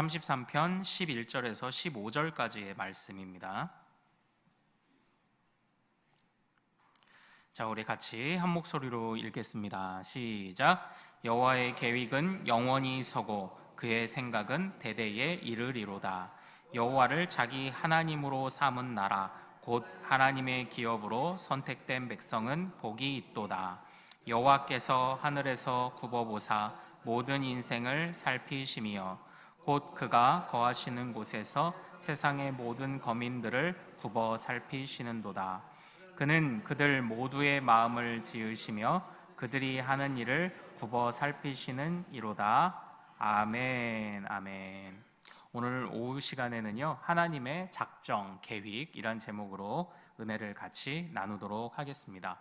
33편 11절에서 15절까지의 말씀입니다. 자, 우리 같이 한 목소리로 읽겠습니다. 시작. 여호와의 계획은 영원히 서고 그의 생각은 대대에 이르리로다. 여호와를 자기 하나님으로 삼은 나라 곧 하나님의 기업으로 선택된 백성은 복이 있도다. 여호와께서 하늘에서 굽어보사 모든 인생을 살피심이여 곧 그가 거하시는 곳에서 세상의 모든 거민들을 굽어 살피시는도다. 그는 그들 모두의 마음을 지으시며 그들이 하는 일을 굽어 살피시는 이로다. 아멘. 아멘. 오늘 오후 시간에는요, 하나님의 작정, 계획이란 제목으로 은혜를 같이 나누도록 하겠습니다.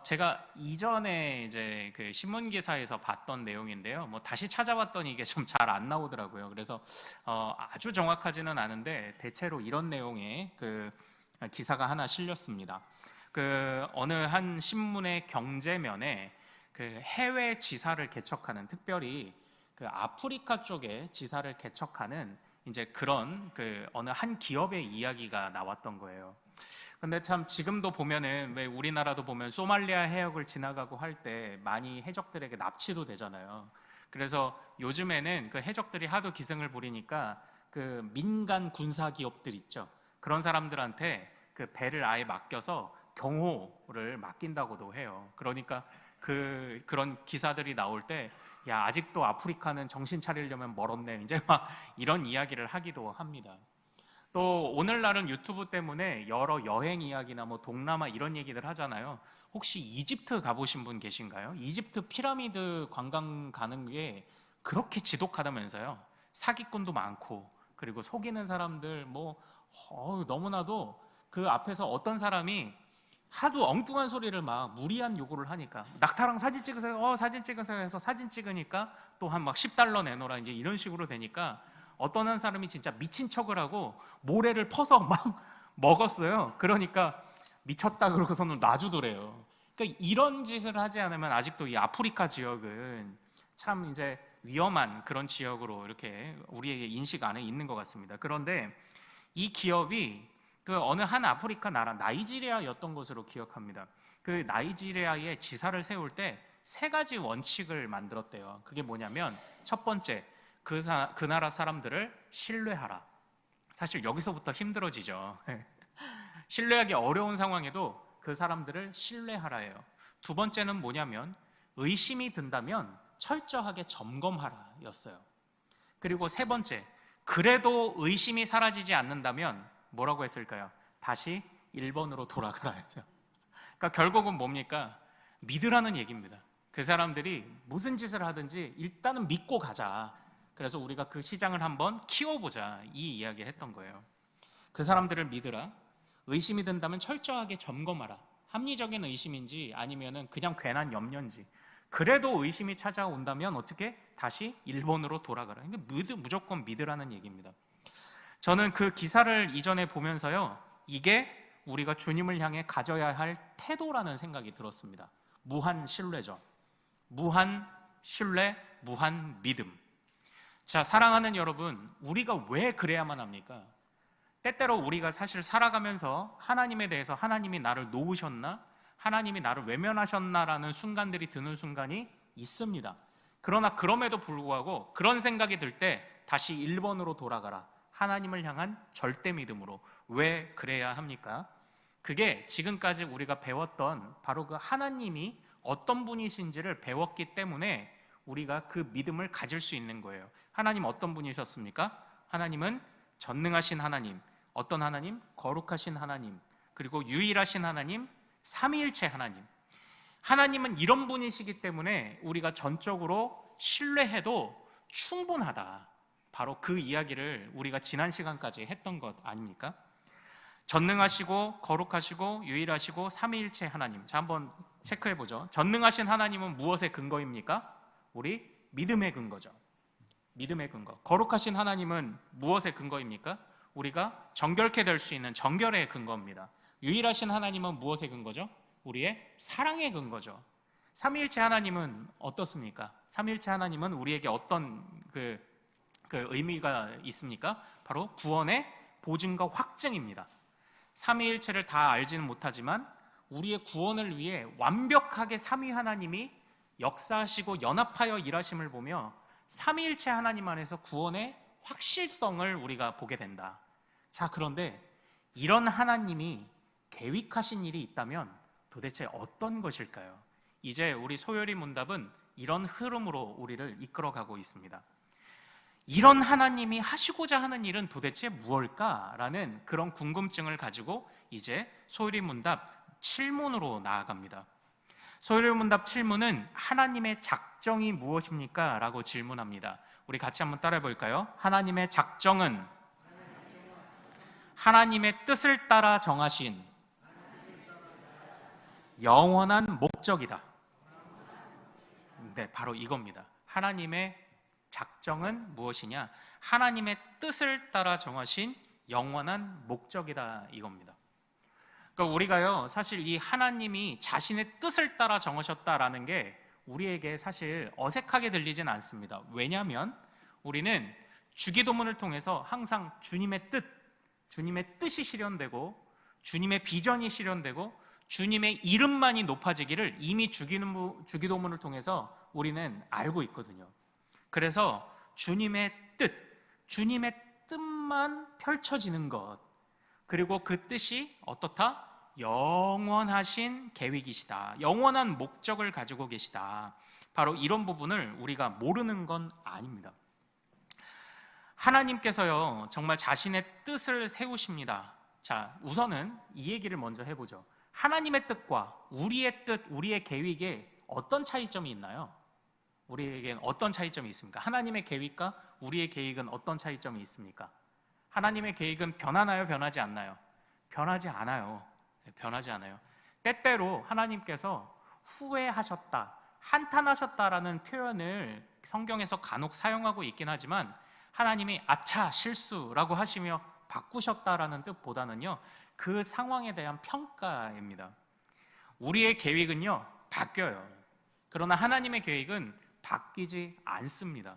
제가 이전에 이제 그 신문 기사에서 봤던 내용인데요. 다시 찾아봤더니 이게 좀 잘 안 나오더라고요. 그래서 아주 정확하지는 않은데 대체로 이런 내용의 그 기사가 하나 실렸습니다. 그 어느 한 신문의 경제면에 그 해외 지사를 개척하는, 특별히 그 아프리카 쪽에 지사를 개척하는 이제 그런 그 어느 한 기업의 이야기가 나왔던 거예요. 근데 참 지금도 보면은, 왜 우리나라도 보면 소말리아 해역을 지나가고 할 때 많이 해적들에게 납치도 되잖아요. 그래서 요즘에는 그 해적들이 하도 기승을 부리니까 그 민간 군사 기업들 있죠. 그런 사람들한테 그 배를 아예 맡겨서 경호를 맡긴다고도 해요. 그러니까 그런 기사들이 나올 때, 야, 아직도 아프리카는 정신 차리려면 멀었네, 이제 막 이런 이야기를 하기도 합니다. 또 오늘날은 유튜브 때문에 여러 여행 이야기나 동남아 이런 얘기들 하잖아요. 혹시 이집트 가보신 분 계신가요? 이집트 피라미드 관광 가는 게 그렇게 지독하다면서요. 사기꾼도 많고, 그리고 속이는 사람들 너무나도 그 앞에서 어떤 사람이 하도 엉뚱한 소리를 막 무리한 요구를 하니까, 낙타랑 사진 찍으세요. 사진 찍으세요 해서 사진 찍으니까 또 한 막 $10 내놓으라, 이제 이런 식으로 되니까 어떤 한 사람이 진짜 미친 척을 하고 모래를 퍼서 막 먹었어요. 그러니까 미쳤다 그러고서는 놔주더래요. 그러니까 이런 짓을 하지 않으면 아직도 이 아프리카 지역은 참 이제 위험한 그런 지역으로 이렇게 우리에게 인식 안에 있는 것 같습니다. 그런데 이 기업이 그 어느 한 아프리카 나라 나이지리아였던 것으로 기억합니다. 그 나이지리아에 지사를 세울 때 3가지 원칙을 만들었대요. 그게 뭐냐면, 첫 번째, 그 나라 사람들을 신뢰하라. 사실 여기서부터 힘들어지죠. 신뢰하기 어려운 상황에도 그 사람들을 신뢰하라예요. 두 번째는 뭐냐면, 의심이 든다면 철저하게 점검하라 였어요. 그리고 세 번째, 그래도 의심이 사라지지 않는다면 뭐라고 했을까요? 다시 1번으로 돌아가라 했어요. 그러니까 결국은 뭡니까? 믿으라는 얘기입니다. 그 사람들이 무슨 짓을 하든지 일단은 믿고 가자. 그래서 우리가 그 시장을 한번 키워보자, 이 이야기를 했던 거예요. 그 사람들을 믿으라. 의심이 든다면 철저하게 점검하라. 합리적인 의심인지 아니면은 그냥 괜한 염려인지. 그래도 의심이 찾아온다면 어떻게? 다시 1번으로 돌아가라. 그러니까 무조건 믿으라는 얘기입니다. 저는 그 기사를 이전에 보면서요, 이게 우리가 주님을 향해 가져야 할 태도라는 생각이 들었습니다. 무한 신뢰죠. 무한 신뢰, 무한 믿음. 자, 사랑하는 여러분, 우리가 왜 그래야만 합니까? 때때로 우리가 사실 살아가면서 하나님에 대해서, 하나님이 나를 놓으셨나? 하나님이 나를 외면하셨나라는 순간들이 드는 순간이 있습니다. 그러나 그럼에도 불구하고 그런 생각이 들 때 다시 1번으로 돌아가라. 하나님을 향한 절대 믿음으로. 왜 그래야 합니까? 그게 지금까지 우리가 배웠던 바로 그 하나님이 어떤 분이신지를 배웠기 때문에 우리가 그 믿음을 가질 수 있는 거예요. 하나님 어떤 분이셨습니까? 하나님은 전능하신 하나님, 어떤 하나님? 거룩하신 하나님, 그리고 유일하신 하나님, 삼위일체 하나님. 하나님은 이런 분이시기 때문에 우리가 전적으로 신뢰해도 충분하다. 바로 그 이야기를 우리가 지난 시간까지 했던 것 아닙니까? 전능하시고 거룩하시고 유일하시고 삼위일체 하나님. 자, 한번 체크해보죠. 전능하신 하나님은 무엇의 근거입니까? 우리 믿음의 근거죠. 믿음의 근거. 거룩하신 하나님은 무엇의 근거입니까? 우리가 정결케 될 수 있는 정결의 근거입니다. 유일하신 하나님은 무엇의 근거죠? 우리의 사랑의 근거죠. 삼위일체 하나님은 어떻습니까? 삼위일체 하나님은 우리에게 어떤 그 그 의미가 있습니까? 바로 구원의 보증과 확증입니다. 삼위일체를 다 알지는 못하지만 우리의 구원을 위해 완벽하게 삼위 하나님이 역사하시고 연합하여 일하심을 보며 삼위일체 하나님 안에서 구원의 확실성을 우리가 보게 된다. 자, 그런데 이런 하나님이 계획하신 일이 있다면 도대체 어떤 것일까요? 이제 우리 소요리 문답은 이런 흐름으로 우리를 이끌어가고 있습니다. 이런 하나님이 하시고자 하는 일은 도대체 무엇일까라는 그런 궁금증을 가지고 이제 소요리 문답 7문으로 나아갑니다. 소요리 문답 7문은 하나님의 작정이 무엇입니까? 라고 질문합니다. 우리 같이 한번 따라해 볼까요? 하나님의 작정은 하나님의 뜻을 따라 정하신 영원한 목적이다. 네, 바로 이겁니다. 하나님의 작정은 무엇이냐? 하나님의 뜻을 따라 정하신 영원한 목적이다, 이겁니다. 그러니까 우리가요, 사실 이 하나님이 자신의 뜻을 따라 정하셨다라는 게 우리에게 사실 어색하게 들리진 않습니다. 왜냐하면 우리는 주기도문을 통해서 항상 주님의 뜻이 실현되고 주님의 비전이 실현되고 주님의 이름만이 높아지기를 이미 주기도문을 통해서 우리는 알고 있거든요. 그래서 주님의 뜻만 펼쳐지는 것, 그리고 그 뜻이 어떻다? 영원하신 계획이시다. 영원한 목적을 가지고 계시다. 바로 이런 부분을 우리가 모르는 건 아닙니다. 하나님께서요, 정말 자신의 뜻을 세우십니다. 자, 우선은 이 얘기를 먼저 해보죠. 하나님의 뜻과 우리의 뜻, 우리의 계획에 어떤 차이점이 있나요? 우리에겐 어떤 차이점이 있습니까? 하나님의 계획과 우리의 계획은 어떤 차이점이 있습니까? 하나님의 계획은 변하나요? 변하지 않나요? 변하지 않아요. 변하지 않아요. 때때로 하나님께서 후회하셨다, 한탄하셨다라는 표현을 성경에서 간혹 사용하고 있긴 하지만 하나님이 아차 실수라고 하시며 바꾸셨다라는 뜻보다는요, 그 상황에 대한 평가입니다. 우리의 계획은요, 바뀌어요. 그러나 하나님의 계획은 바뀌지 않습니다.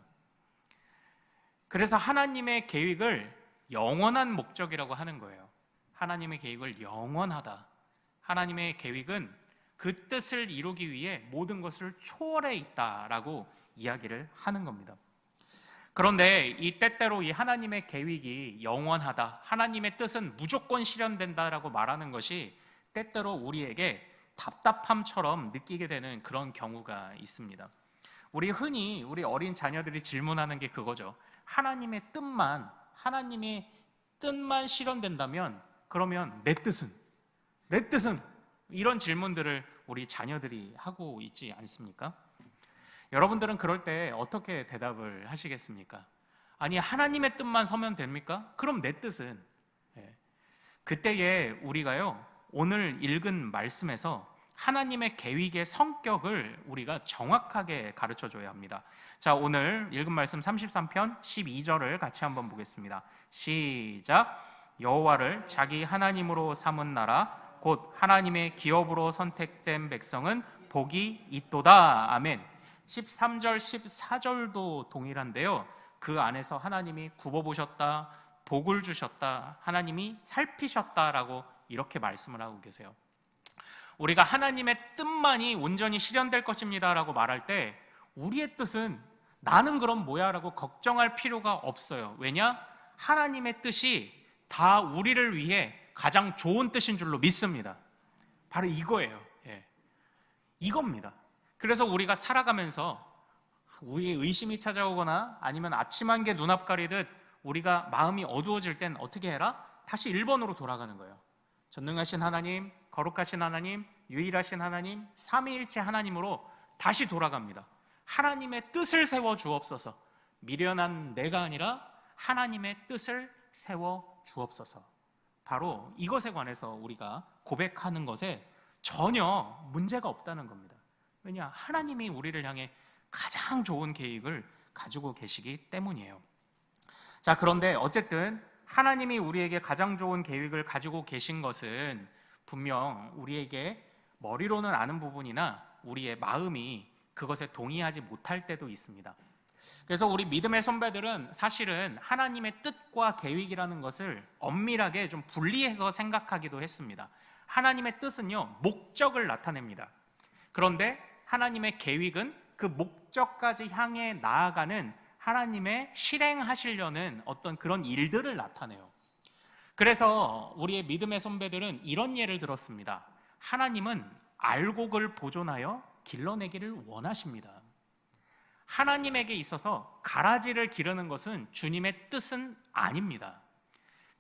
그래서 하나님의 계획을 영원한 목적이라고 하는 거예요. 하나님의 계획을 영원하다. 하나님의 계획은 그 뜻을 이루기 위해 모든 것을 초월해 있다라고 이야기를 하는 겁니다. 그런데 이 때때로 이 하나님의 계획이 영원하다, 하나님의 뜻은 무조건 실현된다라고 말하는 것이 때때로 우리에게 답답함처럼 느끼게 되는 그런 경우가 있습니다. 우리 흔히 우리 어린 자녀들이 질문하는 게 그거죠. 하나님의 뜻만 실현된다면 그러면 내 뜻은 이런 질문들을 우리 자녀들이 하고 있지 않습니까? 여러분들은 그럴 때 어떻게 대답을 하시겠습니까? 아니, 하나님의 뜻만 서면 됩니까? 그럼 내 뜻은? 그때에 우리가요, 오늘 읽은 말씀에서 하나님의 계획의 성격을 우리가 정확하게 가르쳐 줘야 합니다. 자, 오늘 읽은 말씀 33편 12절을 같이 한번 보겠습니다. 시작. 여호와를 자기 하나님으로 삼은 나라 곧 하나님의 기업으로 선택된 백성은 복이 있도다. 아멘. 13절 14절도 동일한데요, 그 안에서 하나님이 굽어보셨다, 복을 주셨다, 하나님이 살피셨다라고 이렇게 말씀을 하고 계세요. 우리가 하나님의 뜻만이 온전히 실현될 것입니다 라고 말할 때 우리의 뜻은 나는 그럼 뭐야 라고 걱정할 필요가 없어요. 왜냐? 하나님의 뜻이 다 우리를 위해 가장 좋은 뜻인 줄로 믿습니다. 바로 이거예요. 이겁니다. 그래서 우리가 살아가면서 우리의 의심이 찾아오거나 아니면 아침 한개 눈앞 가리듯 우리가 마음이 어두워질 땐 어떻게 해라? 다시 1번으로 돌아가는 거예요. 전능하신 하나님, 거룩하신 하나님, 유일하신 하나님, 삼위일체 하나님으로 다시 돌아갑니다. 하나님의 뜻을 세워 주옵소서. 미련한 내가 아니라 하나님의 뜻을 세워 주옵소서. 바로 이것에 관해서 우리가 고백하는 것에 전혀 문제가 없다는 겁니다. 왜냐? 하나님이 우리를 향해 가장 좋은 계획을 가지고 계시기 때문이에요. 자, 그런데 어쨌든 하나님이 우리에게 가장 좋은 계획을 가지고 계신 것은 분명 우리에게 머리로는 아는 부분이나 우리의 마음이 그것에 동의하지 못할 때도 있습니다. 그래서 우리 믿음의 선배들은 사실은 하나님의 뜻과 계획이라는 것을 엄밀하게 좀 분리해서 생각하기도 했습니다. 하나님의 뜻은요, 목적을 나타냅니다. 그런데 하나님의 계획은 그 목적까지 향해 나아가는 하나님의 실행하시려는 어떤 그런 일들을 나타내요. 그래서 우리의 믿음의 선배들은 이런 예를 들었습니다. 하나님은 알곡을 보존하여 길러내기를 원하십니다. 하나님에게 있어서 가라지를 기르는 것은 주님의 뜻은 아닙니다.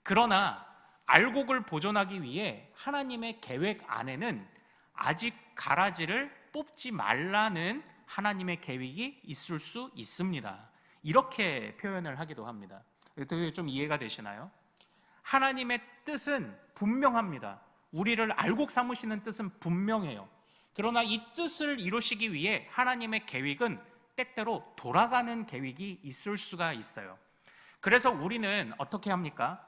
그러나 알곡을 보존하기 위해 하나님의 계획 안에는 아직 가라지를 뽑지 말라는 하나님의 계획이 있을 수 있습니다. 이렇게 표현을 하기도 합니다. 좀 이해가 되시나요? 하나님의 뜻은 분명합니다. 우리를 알곡 삼으시는 뜻은 분명해요. 그러나 이 뜻을 이루시기 위해 하나님의 계획은 때때로 돌아가는 계획이 있을 수가 있어요. 그래서 우리는 어떻게 합니까?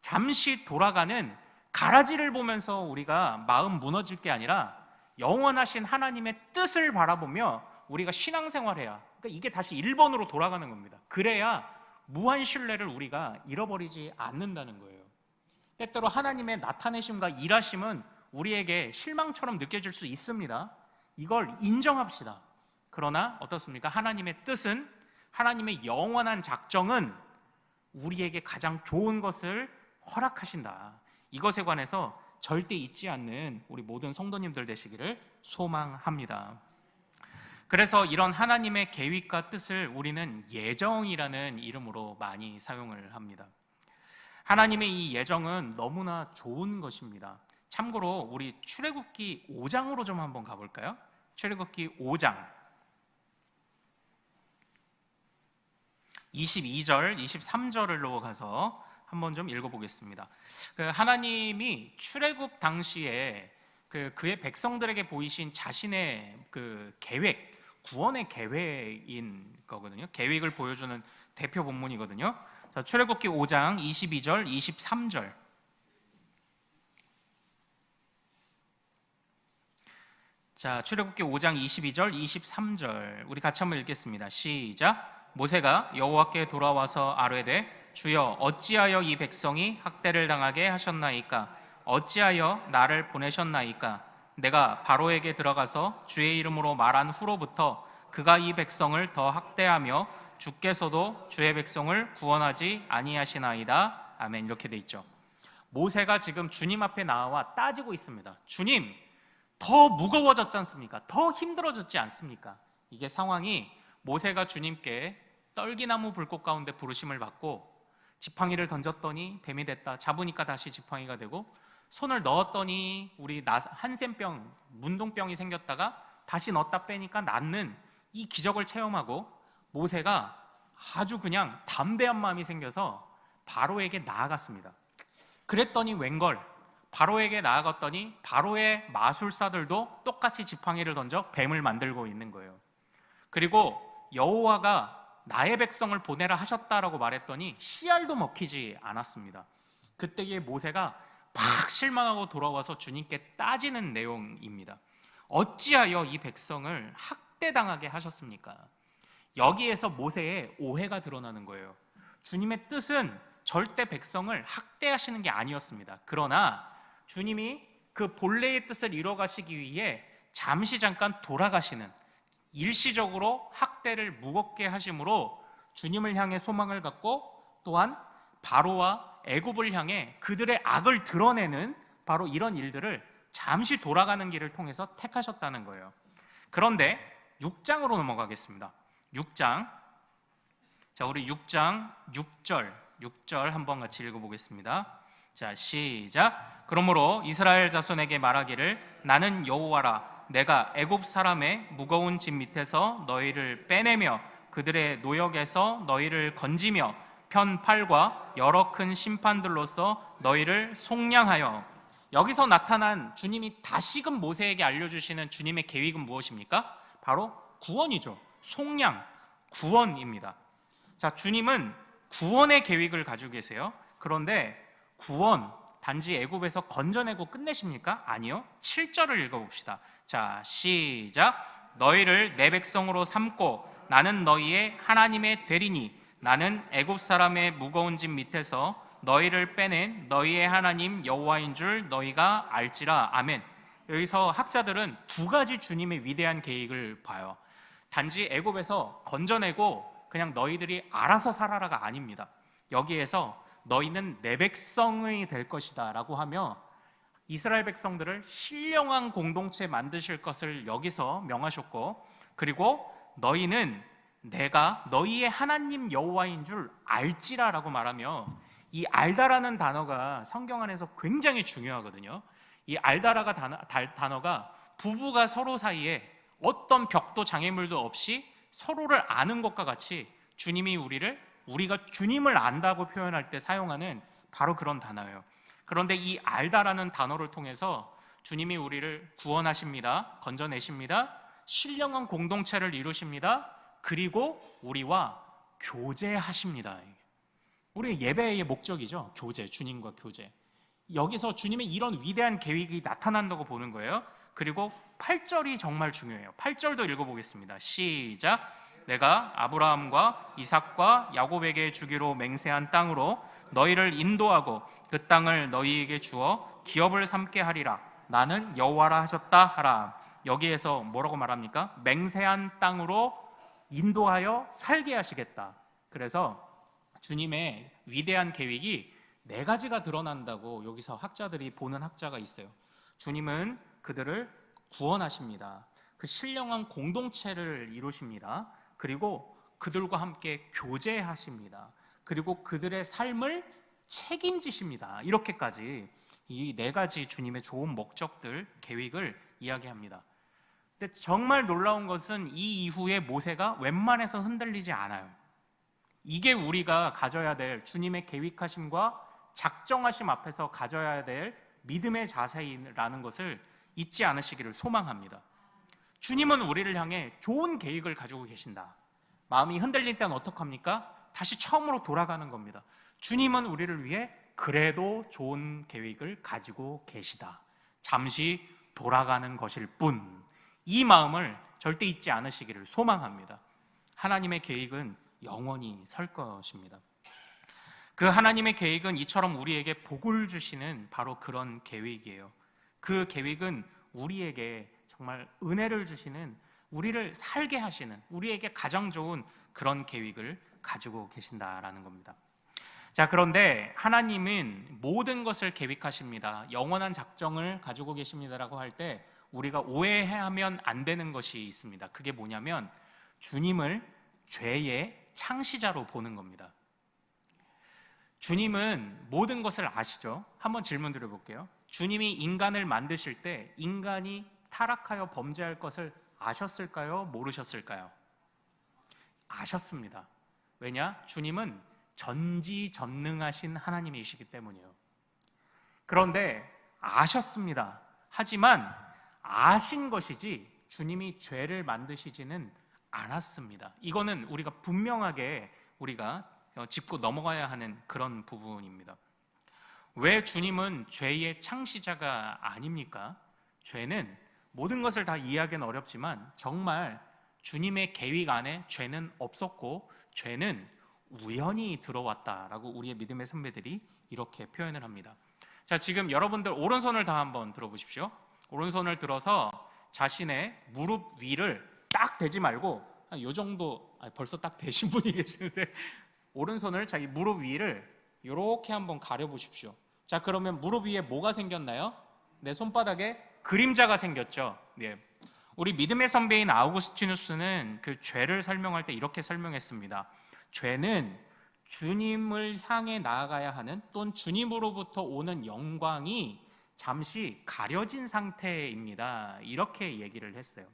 잠시 돌아가는 가라지를 보면서 우리가 마음 무너질 게 아니라 영원하신 하나님의 뜻을 바라보며 우리가 신앙생활해야, 그러니까 이게 다시 1번으로 돌아가는 겁니다. 그래야 무한 신뢰를 우리가 잃어버리지 않는다는 거예요. 때때로 하나님의 나타내심과 일하심은 우리에게 실망처럼 느껴질 수 있습니다. 이걸 인정합시다. 그러나 어떻습니까? 하나님의 뜻은, 하나님의 영원한 작정은 우리에게 가장 좋은 것을 허락하신다. 이것에 관해서 절대 잊지 않는 우리 모든 성도님들 되시기를 소망합니다. 그래서 이런 하나님의 계획과 뜻을 우리는 예정이라는 이름으로 많이 사용을 합니다. 하나님의 이 예정은 너무나 좋은 것입니다. 참고로 우리 출애굽기 5장으로 좀 한번 가볼까요? 출애굽기 5장 22절, 23절로 가서 한번 좀 읽어보겠습니다. 하나님이 출애굽 당시에 그의 백성들에게 보이신 자신의 계획, 구원의 계획인 거거든요. 계획을 보여주는 대표 본문이거든요. 자, 출애굽기 5장 22절, 23절. 자, 출애굽기 5장 22절, 23절 우리 같이 한번 읽겠습니다. 시작. 모세가 여호와께 돌아와서 아뢰되 주여 어찌하여 이 백성이 학대를 당하게 하셨나이까? 어찌하여 나를 보내셨나이까? 내가 바로에게 들어가서 주의 이름으로 말한 후로부터 그가 이 백성을 더 학대하며 주께서도 주의 백성을 구원하지 아니하시나이다. 아멘. 이렇게 돼 있죠. 모세가 지금 주님 앞에 나와 따지고 있습니다. 주님, 더 무거워졌지 않습니까? 더 힘들어졌지 않습니까? 이게 상황이, 모세가 주님께 떨기나무 불꽃 가운데 부르심을 받고 지팡이를 던졌더니 뱀이 됐다, 잡으니까 다시 지팡이가 되고, 손을 넣었더니 우리 한센병, 문둥병이 생겼다가 다시 넣었다 빼니까 낫는 이 기적을 체험하고, 모세가 아주 그냥 담대한 마음이 생겨서 바로에게 나아갔습니다. 그랬더니 웬걸, 바로에게 나아갔더니 바로의 마술사들도 똑같이 지팡이를 던져 뱀을 만들고 있는 거예요. 그리고 여호와가 나의 백성을 보내라 하셨다라고 말했더니 씨알도 먹히지 않았습니다. 그때의 모세가 막 실망하고 돌아와서 주님께 따지는 내용입니다. 어찌하여 이 백성을 학대당하게 하셨습니까? 여기에서 모세의 오해가 드러나는 거예요. 주님의 뜻은 절대 백성을 학대하시는 게 아니었습니다. 그러나 주님이 그 본래의 뜻을 이뤄가시기 위해 잠깐 돌아가시는, 일시적으로 학대를 무겁게 하심으로 주님을 향해 소망을 갖고, 또한 바로와 애굽을 향해 그들의 악을 드러내는 바로 이런 일들을 잠시 돌아가는 길을 통해서 택하셨다는 거예요. 그런데 6장으로 넘어가겠습니다. 6장. 자, 우리 6장 6절 한번 같이 읽어보겠습니다. 자, 시작. 그러므로 이스라엘 자손에게 말하기를 나는 여호와라. 내가 애굽 사람의 무거운 짐 밑에서 너희를 빼내며 그들의 노역에서 너희를 건지며 편팔과 여러 큰 심판들로서 너희를 속량하여. 여기서 나타난 주님이 다시금 모세에게 알려주시는 주님의 계획은 무엇입니까? 바로 구원이죠. 속량, 구원입니다. 자, 주님은 구원의 계획을 가지고 계세요. 그런데 구원, 단지 애굽에서 건져내고 끝내십니까? 아니요. 7절을 읽어봅시다. 자, 시작. 너희를 내 백성으로 삼고 나는 너희의 하나님의 되리니 나는 애굽 사람의 무거운 짐 밑에서 너희를 빼낸 너희의 하나님 여호와인 줄 너희가 알지라. 아멘. 여기서 학자들은 두 가지 주님의 위대한 계획을 봐요. 단지 애굽에서 건져내고 그냥 너희들이 알아서 살아라가 아닙니다. 여기에서 너희는 내 백성이 될 것이다 라고 하며 이스라엘 백성들을 신령한 공동체 만드실 것을 여기서 명하셨고, 그리고 너희는 내가 너희의 하나님 여호와인 줄 알지라 라고 말하며, 이 알다라는 단어가 성경 안에서 굉장히 중요하거든요. 이 알다라가 단어가 부부가 서로 사이에 어떤 벽도 장애물도 없이 서로를 아는 것과 같이 주님이 우리가 주님을 안다고 표현할 때 사용하는 바로 그런 단어예요. 그런데 이 알다라는 단어를 통해서 주님이 우리를 구원하십니다. 건져내십니다. 신령한 공동체를 이루십니다. 그리고 우리와 교제하십니다. 우리 예배의 목적이죠. 교제, 주님과 교제. 여기서 주님의 이런 위대한 계획이 나타난다고 보는 거예요. 그리고 8절이 정말 중요해요. 8절도 읽어보겠습니다. 시작. 내가 아브라함과 이삭과 야곱에게 주기로 맹세한 땅으로 너희를 인도하고 그 땅을 너희에게 주어 기업을 삼게 하리라. 나는 여호와라 하셨다 하라. 여기에서 뭐라고 말합니까? 맹세한 땅으로 인도하여 살게 하시겠다. 그래서 주님의 위대한 계획이 네 가지가 드러난다고 여기서 학자들이 보는 학자가 있어요. 주님은 그들을 구원하십니다. 그 신령한 공동체를 이루십니다. 그리고 그들과 함께 교제하십니다. 그리고 그들의 삶을 책임지십니다. 이렇게까지 이 네 가지 주님의 좋은 목적들, 계획을 이야기합니다. 근데 정말 놀라운 것은 이 이후에 모세가 웬만해서 흔들리지 않아요. 이게 우리가 가져야 될 주님의 계획하심과 작정하심 앞에서 가져야 될 믿음의 자세라는 것을 잊지 않으시기를 소망합니다. 주님은 우리를 향해 좋은 계획을 가지고 계신다. 마음이 흔들릴 때는 어떡합니까? 다시 처음으로 돌아가는 겁니다. 주님은 우리를 위해 그래도 좋은 계획을 가지고 계시다. 잠시 돌아가는 것일 뿐. 이 마음을 절대 잊지 않으시기를 소망합니다. 하나님의 계획은 영원히 설 것입니다. 그 하나님의 계획은 이처럼 우리에게 복을 주시는 바로 그런 계획이에요. 그 계획은 우리에게 정말 은혜를 주시는, 우리를 살게 하시는, 우리에게 가장 좋은 그런 계획을 가지고 계신다라는 겁니다. 자, 그런데 하나님은 모든 것을 계획하십니다. 영원한 작정을 가지고 계십니다라고 할 때 우리가 오해하면 안 되는 것이 있습니다. 그게 뭐냐면 주님을 죄의 창시자로 보는 겁니다. 주님은 모든 것을 아시죠? 한번 질문 드려볼게요. 주님이 인간을 만드실 때 인간이 타락하여 범죄할 것을 아셨을까요? 모르셨을까요? 아셨습니다. 왜냐? 주님은 전지전능하신 하나님이시기 때문이에요. 그런데 아셨습니다. 하지만 아신 것이지 주님이 죄를 만드시지는 않았습니다. 이거는 우리가 분명하게 우리가 짚고 넘어가야 하는 그런 부분입니다. 왜 주님은 죄의 창시자가 아닙니까? 죄는 모든 것을 다 이해하기는 어렵지만 정말 주님의 계획 안에 죄는 없었고 죄는 우연히 들어왔다라고 우리의 믿음의 선배들이 이렇게 표현을 합니다. 자, 지금 여러분들 오른손을 다 한번 들어보십시오. 오른손을 들어서 자신의 무릎 위를 딱 대지 말고 이 정도, 벌써 딱 대신 분이 계시는데 오른손을 자기 무릎 위를 이렇게 한번 가려보십시오. 자, 그러면 무릎 위에 뭐가 생겼나요? 내 손바닥에 그림자가 생겼죠. 네. 우리 믿음의 선배인 아우구스티누스는 그 죄를 설명할 때 이렇게 설명했습니다. 죄는 주님을 향해 나아가야 하는, 또는 주님으로부터 오는 영광이 잠시 가려진 상태입니다. 이렇게 얘기를 했어요.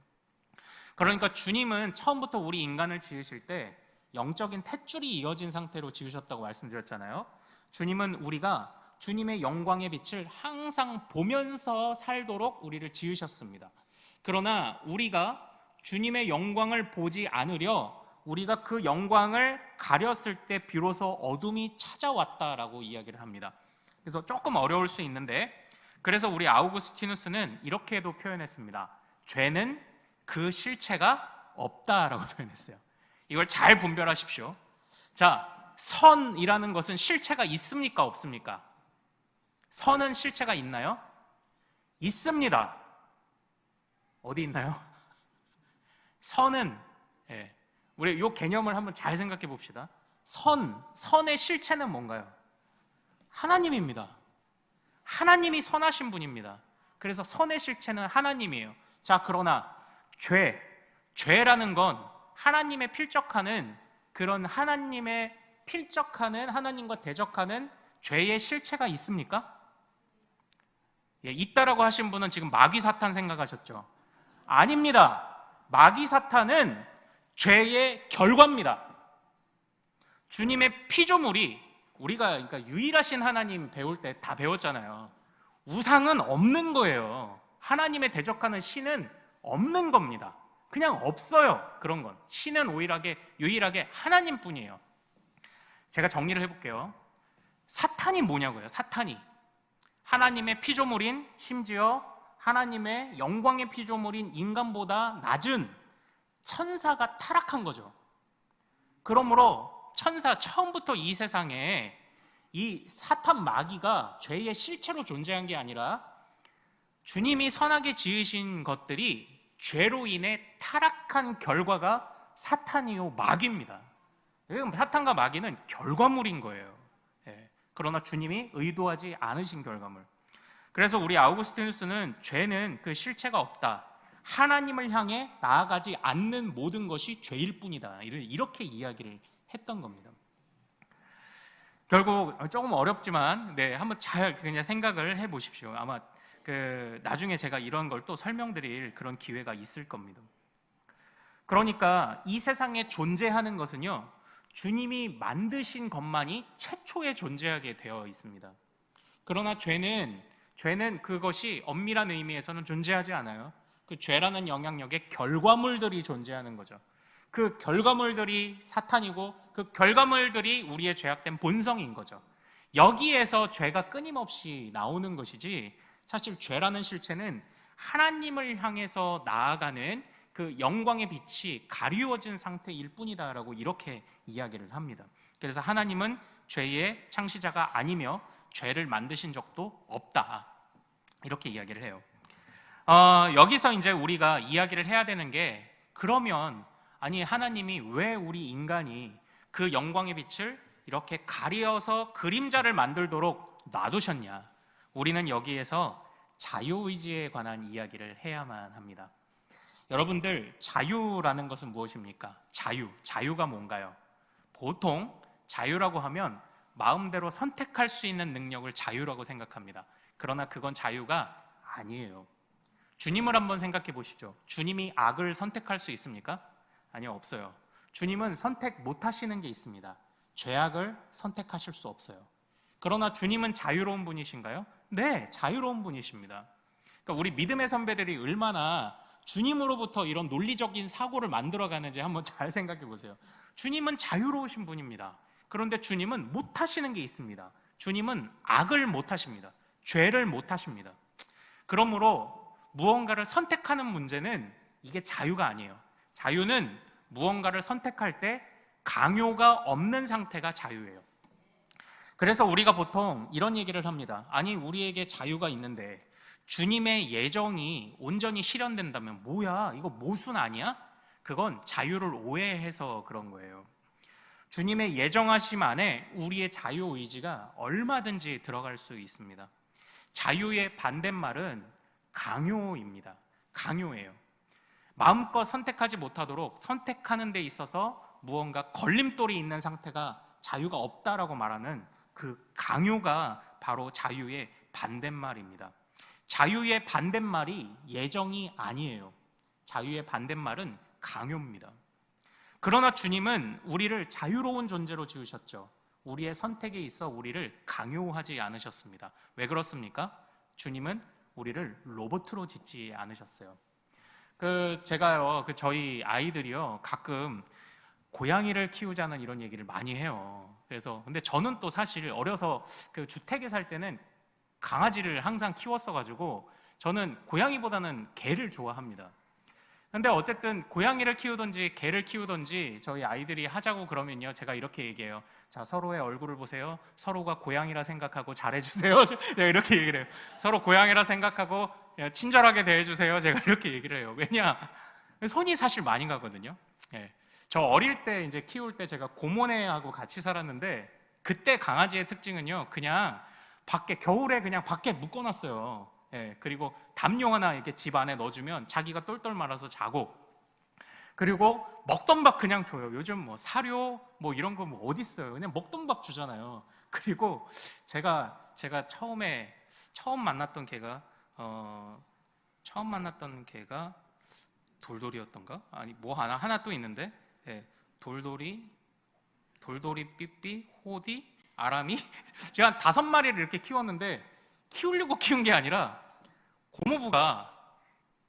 그러니까 주님은 처음부터 우리 인간을 지으실 때 영적인 탯줄이 이어진 상태로 지으셨다고 말씀드렸잖아요. 주님은 우리가 주님의 영광의 빛을 항상 보면서 살도록 우리를 지으셨습니다. 그러나 우리가 주님의 영광을 보지 않으려 우리가 그 영광을 가렸을 때 비로소 어둠이 찾아왔다라고 이야기를 합니다. 그래서 조금 어려울 수 있는데, 그래서 우리 아우구스티누스는 이렇게도 표현했습니다. 죄는 그 실체가 없다라고 표현했어요. 이걸 잘 분별하십시오. 자, 선이라는 것은 실체가 있습니까? 없습니까? 선은 실체가 있나요? 있습니다. 어디 있나요? 선은, 우리 이 개념을 한번 잘 생각해 봅시다. 선의 실체는 뭔가요? 하나님입니다. 하나님이 선하신 분입니다. 그래서 선의 실체는 하나님이에요. 자, 그러나 죄라는 건 하나님의 필적하는 그런 하나님의 필적하는 하나님과 대적하는 죄의 실체가 있습니까? 있다라고 하신 분은 지금 마귀 사탄 생각하셨죠? 아닙니다. 마귀 사탄은 죄의 결과입니다. 주님의 피조물이 우리가 그러니까 유일하신 하나님 배울 때 다 배웠잖아요. 우상은 없는 거예요. 하나님의 대적하는 신은 없는 겁니다. 그냥 없어요. 그런 건 신은 유일하게 하나님뿐이에요. 제가 정리를 해볼게요. 사탄이 뭐냐고요? 사탄이 하나님의 피조물인, 심지어 하나님의 영광의 피조물인 인간보다 낮은 천사가 타락한 거죠. 그러므로 천사 처음부터 이 세상에 이 사탄 마귀가 죄의 실체로 존재한 게 아니라 주님이 선하게 지으신 것들이 죄로 인해 타락한 결과가 사탄이요 마귀입니다. 사탄과 마귀는 결과물인 거예요. 그러나 주님이 의도하지 않으신 결과물. 그래서 우리 아우구스티누스는 죄는 그 실체가 없다. 하나님을 향해 나아가지 않는 모든 것이 죄일 뿐이다. 이렇게 이야기를 했던 겁니다. 결국 조금 어렵지만 한번 잘 그냥 생각을 해보십시오. 아마 나중에 제가 이런 걸 또 설명드릴 그런 기회가 있을 겁니다. 그러니까 이 세상에 존재하는 것은요, 주님이 만드신 것만이 최초에 존재하게 되어 있습니다. 그러나 죄는 그것이 엄밀한 의미에서는 존재하지 않아요. 그 죄라는 영향력의 결과물들이 존재하는 거죠. 그 결과물들이 사탄이고 그 결과물들이 우리의 죄악된 본성인 거죠. 여기에서 죄가 끊임없이 나오는 것이지, 사실 죄라는 실체는 하나님을 향해서 나아가는 그 영광의 빛이 가리워진 상태일 뿐이다라고 이렇게 이야기를 합니다. 그래서 하나님은 죄의 창시자가 아니며 죄를 만드신 적도 없다, 이렇게 이야기를 해요. 여기서 이제 우리가 이야기를 해야 되는 게, 그러면 아니 하나님이 왜 우리 인간이 그 영광의 빛을 이렇게 가려서 그림자를 만들도록 놔두셨냐? 우리는 여기에서 자유의지에 관한 이야기를 해야만 합니다. 여러분들, 자유라는 것은 무엇입니까? 자유가 뭔가요? 보통 자유라고 하면 마음대로 선택할 수 있는 능력을 자유라고 생각합니다. 그러나 그건 자유가 아니에요. 주님을 한번 생각해 보시죠. 주님이 악을 선택할 수 있습니까? 아니요, 없어요. 주님은 선택 못 하시는 게 있습니다. 죄악을 선택하실 수 없어요. 그러나 주님은 자유로운 분이신가요? 네, 자유로운 분이십니다. 그러니까 우리 믿음의 선배들이 얼마나 주님으로부터 이런 논리적인 사고를 만들어가는지 한번 잘 생각해 보세요. 주님은 자유로우신 분입니다. 그런데 주님은 못 하시는 게 있습니다. 주님은 악을 못 하십니다. 죄를 못 하십니다. 그러므로 무언가를 선택하는 문제는 이게 자유가 아니에요. 자유는 무언가를 선택할 때 강요가 없는 상태가 자유예요. 그래서 우리가 보통 이런 얘기를 합니다. 아니, 우리에게 자유가 있는데 주님의 예정이 온전히 실현된다면 뭐야? 이거 모순 아니야? 그건 자유를 오해해서 그런 거예요. 주님의 예정하심 안에 우리의 자유의지가 얼마든지 들어갈 수 있습니다. 자유의 반대말은 강요입니다. 강요예요. 마음껏 선택하지 못하도록 선택하는 데 있어서 무언가 걸림돌이 있는 상태가 자유가 없다라고 말하는 그 강요가 바로 자유의 반대말입니다. 자유의 반대말이 예정이 아니에요. 자유의 반대말은 강요입니다. 그러나 주님은 우리를 자유로운 존재로 지으셨죠. 우리의 선택에 있어 우리를 강요하지 않으셨습니다. 왜 그렇습니까? 주님은 우리를 로봇으로 짓지 않으셨어요. 제가요, 저희 아이들이요, 가끔 고양이를 키우자는 이런 얘기를 많이 해요. 근데 저는 또 사실 어려서 주택에 살 때는 강아지를 항상 키웠어가지고 저는 고양이보다는 개를 좋아합니다. 근데 어쨌든 고양이를 키우든지 개를 키우든지 저희 아이들이 하자고 그러면요, 제가 이렇게 얘기해요. 자, 서로의 얼굴을 보세요. 서로가 고양이라 생각하고 잘해주세요. 제가 이렇게 얘기를 해요. 서로 고양이라 생각하고 친절하게 대해주세요. 제가 이렇게 얘기를 해요. 왜냐? 손이 사실 많이 가거든요. 예. 저 어릴 때 이제 키울 때 제가 고모네하고 같이 살았는데, 그때 강아지의 특징은요, 그냥 밖에, 겨울에 그냥 밖에 묶어놨어요. 예. 그리고 담요 하나 이렇게 집 안에 넣어주면 자기가 똘똘 말아서 자고, 그리고 먹던 밥 그냥 줘요. 요즘 뭐 사료 뭐 이런 거 뭐 어디 있어요? 그냥 먹던 밥 주잖아요. 그리고 제가 처음 만났던 개가 돌돌이였던가? 아니 뭐 하나 또 있는데, 예, 돌돌이, 삐삐, 호디, 아람이 제가 한 5마리를 이렇게 키웠는데, 키우려고 키운 게 아니라 고모부가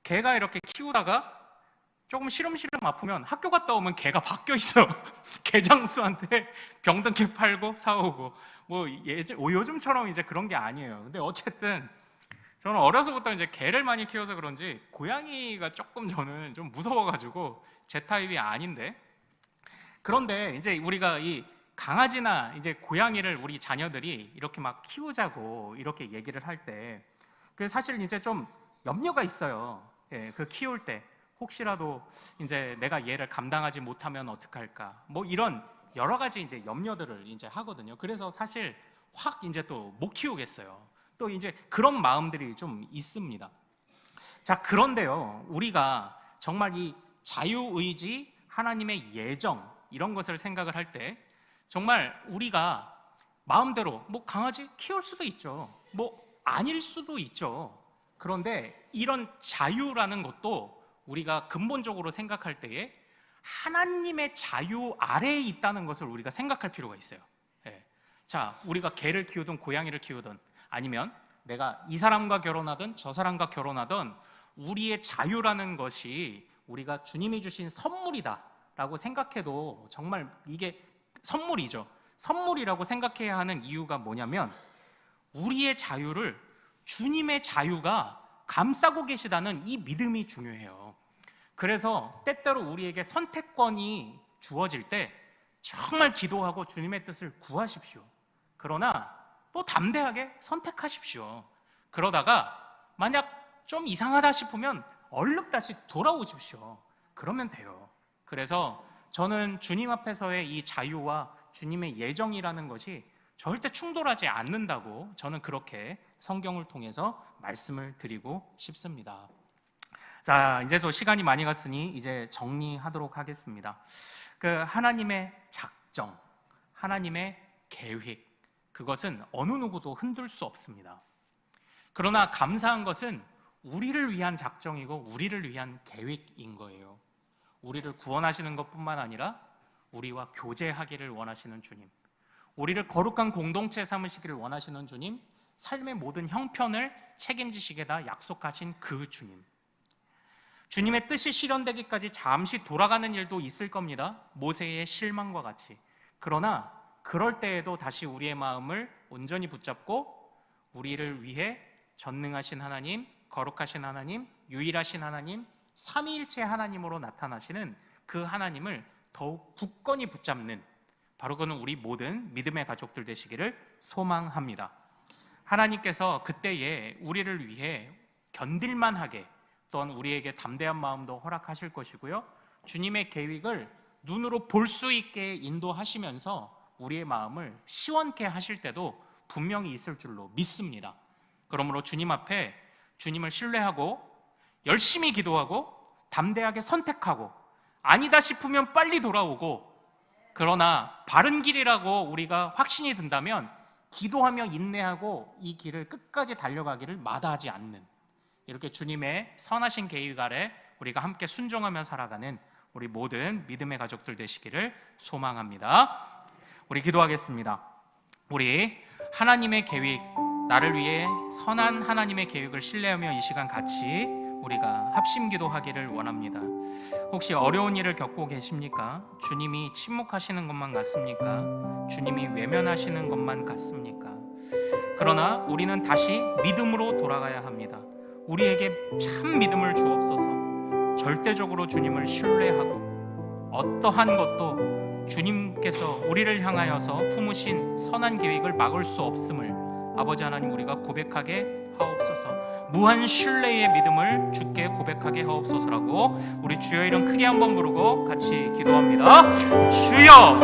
개가 이렇게 키우다가 조금 시름시름 아프면 학교 갔다 오면 개가 바뀌어 있어. 개장수한테 병든 개 팔고 사오고, 뭐 요즘처럼 이제 그런 게 아니에요. 근데 어쨌든 저는 어려서부터 이제 개를 많이 키워서 그런지 고양이가 조금 저는 좀 무서워가지고 제 타입이 아닌데, 그런데 이제 우리가 이 강아지나 이제 고양이를 우리 자녀들이 이렇게 막 키우자고 이렇게 얘기를 할 때, 그 사실 이제 좀 염려가 있어요. 예, 그 키울 때 혹시라도 이제 내가 얘를 감당하지 못하면 어떡할까, 뭐 이런 여러 가지 이제 염려들을 이제 하거든요. 그래서 사실 확 이제 또 못 키우겠어요. 또 이제 그런 마음들이 좀 있습니다. 자, 그런데요, 우리가 정말 이 자유의지, 하나님의 예정, 이런 것을 생각을 할 때 정말 우리가 마음대로 뭐 강아지 키울 수도 있죠. 뭐 아닐 수도 있죠. 그런데 이런 자유라는 것도 우리가 근본적으로 생각할 때에 하나님의 자유 아래에 있다는 것을 우리가 생각할 필요가 있어요. 예. 자, 우리가 개를 키우든 고양이를 키우든, 아니면 내가 이 사람과 결혼하든 저 사람과 결혼하든, 우리의 자유라는 것이 우리가 주님이 주신 선물이다 라고 생각해도 정말 이게 선물이죠. 선물이라고 생각해야 하는 이유가 뭐냐면, 우리의 자유를 주님의 자유가 감싸고 계시다는 이 믿음이 중요해요. 그래서 때때로 우리에게 선택권이 주어질 때 정말 기도하고 주님의 뜻을 구하십시오. 그러나 또 담대하게 선택하십시오. 그러다가 만약 좀 이상하다 싶으면 얼른 다시 돌아오십시오. 그러면 돼요. 그래서 저는 주님 앞에서의 이 자유와 주님의 예정이라는 것이 절대 충돌하지 않는다고, 저는 그렇게 성경을 통해서 말씀을 드리고 싶습니다. 자, 이제 저 시간이 많이 갔으니 이제 정리하도록 하겠습니다. 그 하나님의 작정, 하나님의 계획, 그것은 어느 누구도 흔들 수 없습니다. 그러나 감사한 것은 우리를 위한 작정이고 우리를 위한 계획인 거예요. 우리를 구원하시는 것뿐만 아니라 우리와 교제하기를 원하시는 주님, 우리를 거룩한 공동체 삼으시기를 원하시는 주님, 삶의 모든 형편을 책임지시겠다 약속하신 그 주님, 주님의 뜻이 실현되기까지 잠시 돌아가는 일도 있을 겁니다. 모세의 실망과 같이. 그러나 그럴 때에도 다시 우리의 마음을 온전히 붙잡고 우리를 위해 전능하신 하나님, 거룩하신 하나님, 유일하신 하나님, 삼위일체 하나님으로 나타나시는 그 하나님을 더욱 굳건히 붙잡는, 바로 그는 우리 모든 믿음의 가족들 되시기를 소망합니다. 하나님께서 그때에 우리를 위해 견딜만하게, 또한 우리에게 담대한 마음도 허락하실 것이고요, 주님의 계획을 눈으로 볼 수 있게 인도하시면서 우리의 마음을 시원케 하실 때도 분명히 있을 줄로 믿습니다. 그러므로 주님 앞에 주님을 신뢰하고 열심히 기도하고 담대하게 선택하고, 아니다 싶으면 빨리 돌아오고, 그러나 바른 길이라고 우리가 확신이 든다면 기도하며 인내하고 이 길을 끝까지 달려가기를 마다하지 않는, 이렇게 주님의 선하신 계획 아래 우리가 함께 순종하며 살아가는 우리 모든 믿음의 가족들 되시기를 소망합니다. 우리 기도하겠습니다. 우리 하나님의 계획, 나를 위해 선한 하나님의 계획을 신뢰하며 이 시간 같이 우리가 합심 기도하기를 원합니다. 혹시 어려운 일을 겪고 계십니까? 주님이 침묵하시는 것만 같습니까? 주님이 외면하시는 것만 같습니까? 그러나 우리는 다시 믿음으로 돌아가야 합니다. 우리에게 참 믿음을 주옵소서. 절대적으로 주님을 신뢰하고 어떠한 것도 주님께서 우리를 향하여서 품으신 선한 계획을 막을 수 없음을 아버지 하나님 우리가 고백하게 하옵소서. 무한 신뢰의 믿음을 주께 고백하게 하옵소서라고 우리 주여 이름 크게 한번 부르고 같이 기도합니다. 주여